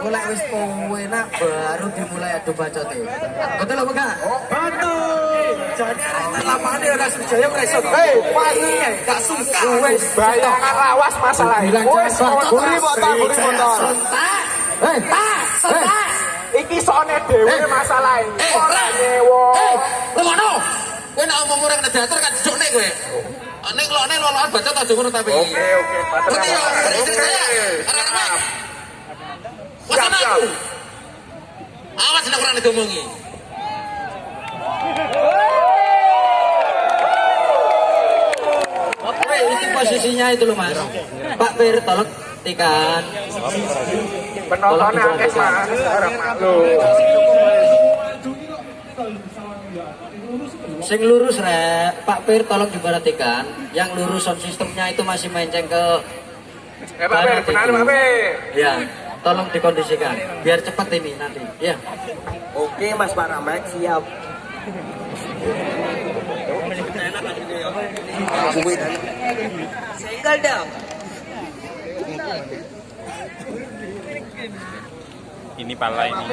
Mulai wis enak baru dimulai adu bacote. Betul apa enggak? Betul. Jadi lapangan ora Sriwijaya ora iso. Pasti gak suka. wis bayangan lawas masalah. Wis guri motor. Sentak. Iki sone dhewe masalah iki. Ora nyewo. Ngono. Kowe nek omong ora teater kan jujukne kowe. Nek lone loloan bacot aja ngono tapi. Oke, matur Siap. Awas nek ora diomongi. Oke, ini posisinya itu loh Mas. Pak Pir tolong tekan. Penonton akeh Mas, ora malu. Sing lurus rek, Pak Pir tolong diperhatikan. Yang lurus sound systemnya itu masih menceng ke Pak Pir, benar Pak Pir. ya, tolong dikondisikan biar cepat ini nanti. Ya. Oke Mas Pak Rahmat, siap. Single dong. Ini pala ini.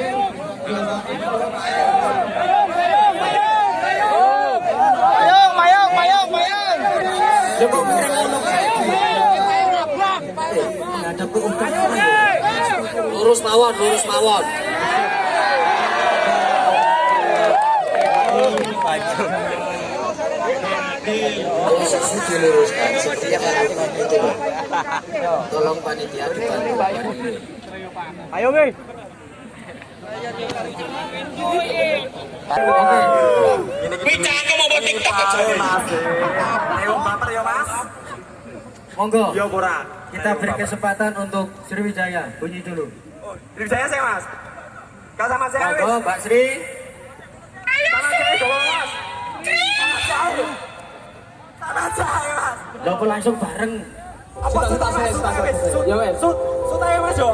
Mayang. Lurus mawon. Posisi diluruskan seperti yang ada itu. Tolong panitia dibantu. Ayo guys. Bicara kamu buat TikTok aja. Ayo baper ya Mas. Monggo. Yo ora. Kita beri kesempatan untuk Sriwijaya. Bunyi dulu. Sriwijaya saya Mas. Kau sama saya wis. Monggo Mbak Sri. Sama saya dong Mas. Sama saya Mas. Lopo langsung bareng. Apa suta saya. Ya wes. Suta ya Mas yo.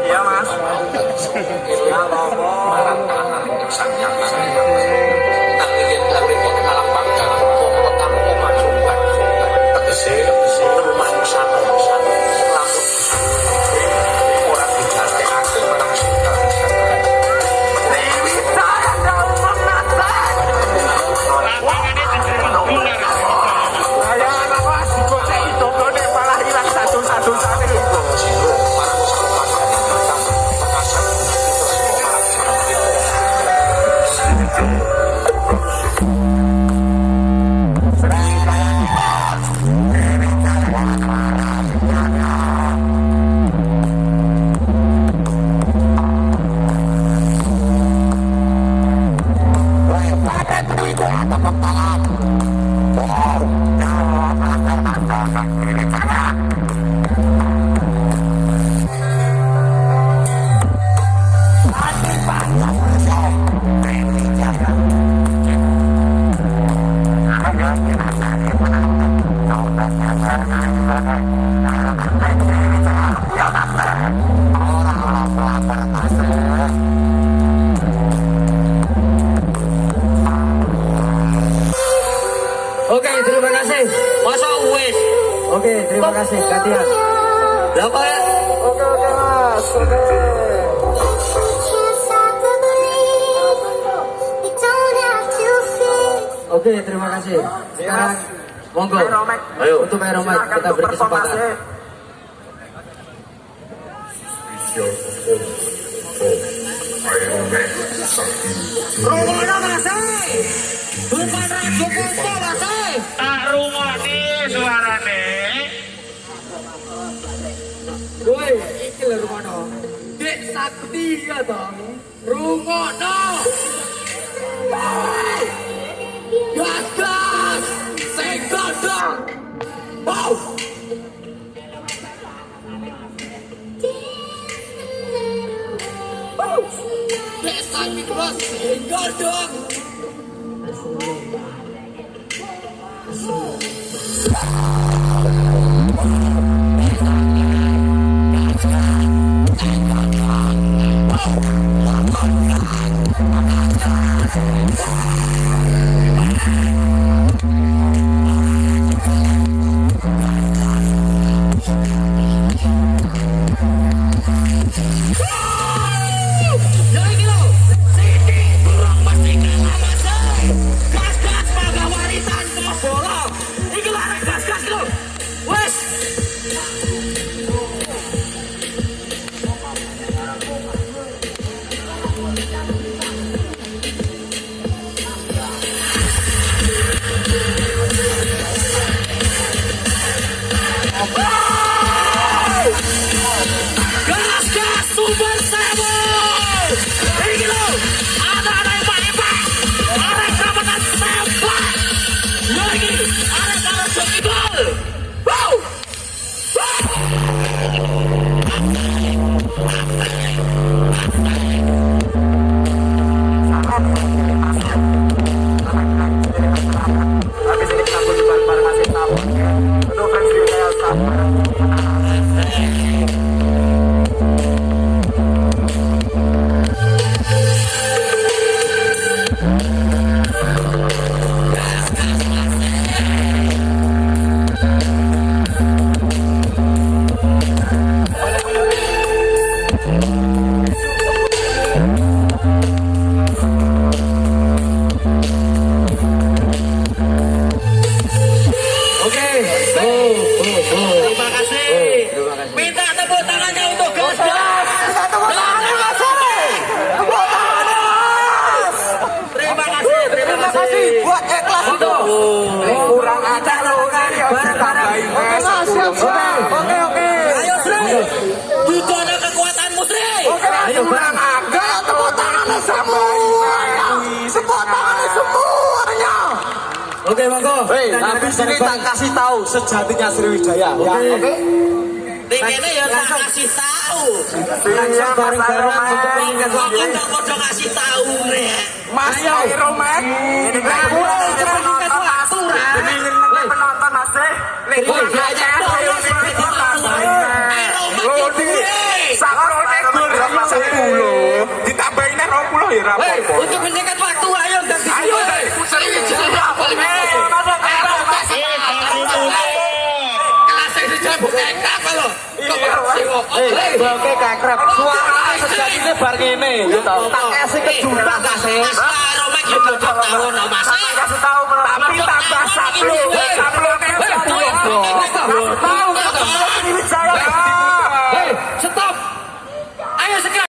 Iya Mas. Oke, terima kasih. Masa wes. Oke, terima kasih. Gantian. Berapa ya? Oke Mas. Oke. Oke, terima kasih. Sekarang Monggo. Ayo. Untuk Aeromax kita beri kesempatan. Rungokno Mas. Bukan radio foto Mas. Tak rungokne suarane. Woi, iki lho rumono. Dek Sakti ya dong. Rungokno. Gas, sing godhong. Wow. Dek Sakti bos, sing godhong. Oke, monggo. Habis ini tak kasih tahu sejatinya Sriwijaya. Oke. Ini ya tak kasih tahu. Langsung bareng-bareng untuk Kok podo kasih tahu rek. Mas Aeromax. Ini kan penonton aturan. Ini penonton Mas. Sakrone gol 10. Ditambahin 20 ya ra apa-apa. Untuk meningkat waktu ayo ganti. Ayo Sriwijaya. Oke, kakrep. Suara sejatinya bar ngene, ya tau. Tak kasih kejutan kasih. Kasih tahu tapi tambah saplo. Saplone 10. Tahu Sriwijaya. Hei, stop. Ayo segera.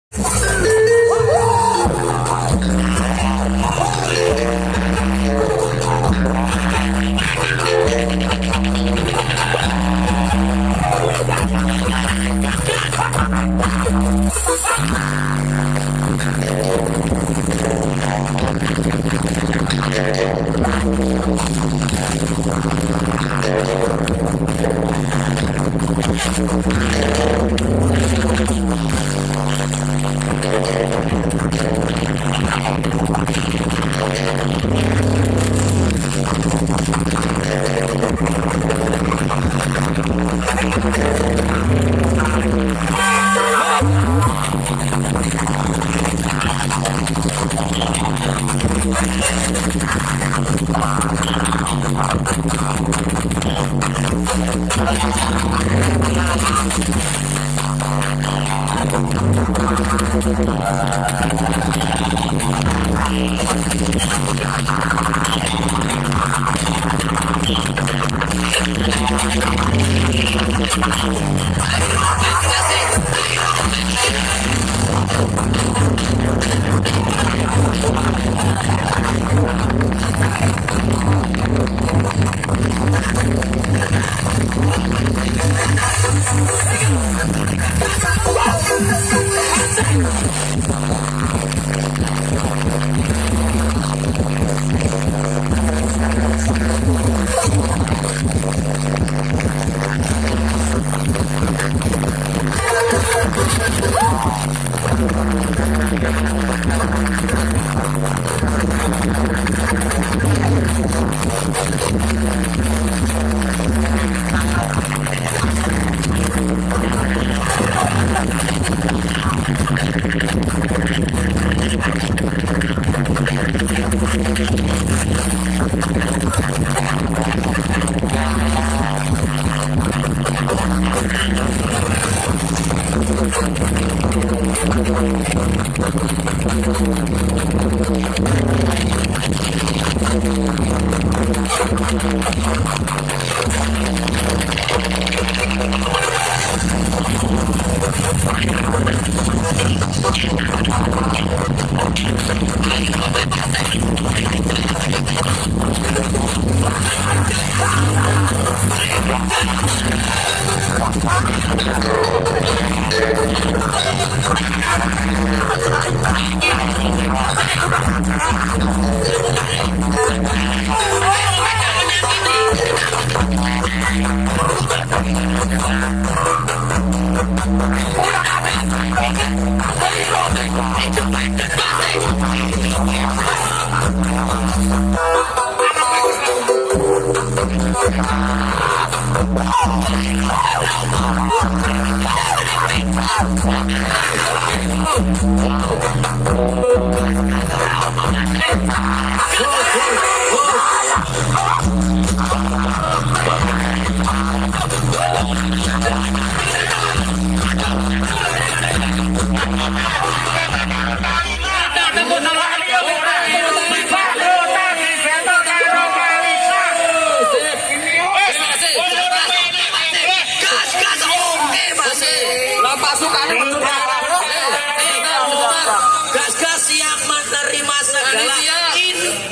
Gas-gas siap menerima segala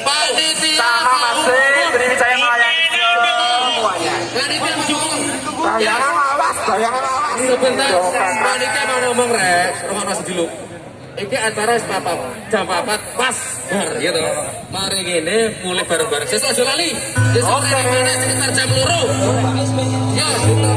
panitia Sama masih Sriwijaya melayani semuanya. panitia mendukung. Bayangan awas. Sebentar, panitia mau ngomong rek, rumah masih dulu. Iki acara jam 4 pas bar gitu. Mari gini mulai bareng-bareng. Sesuk aja lali. Sesuk sekitar jam 2. Yo.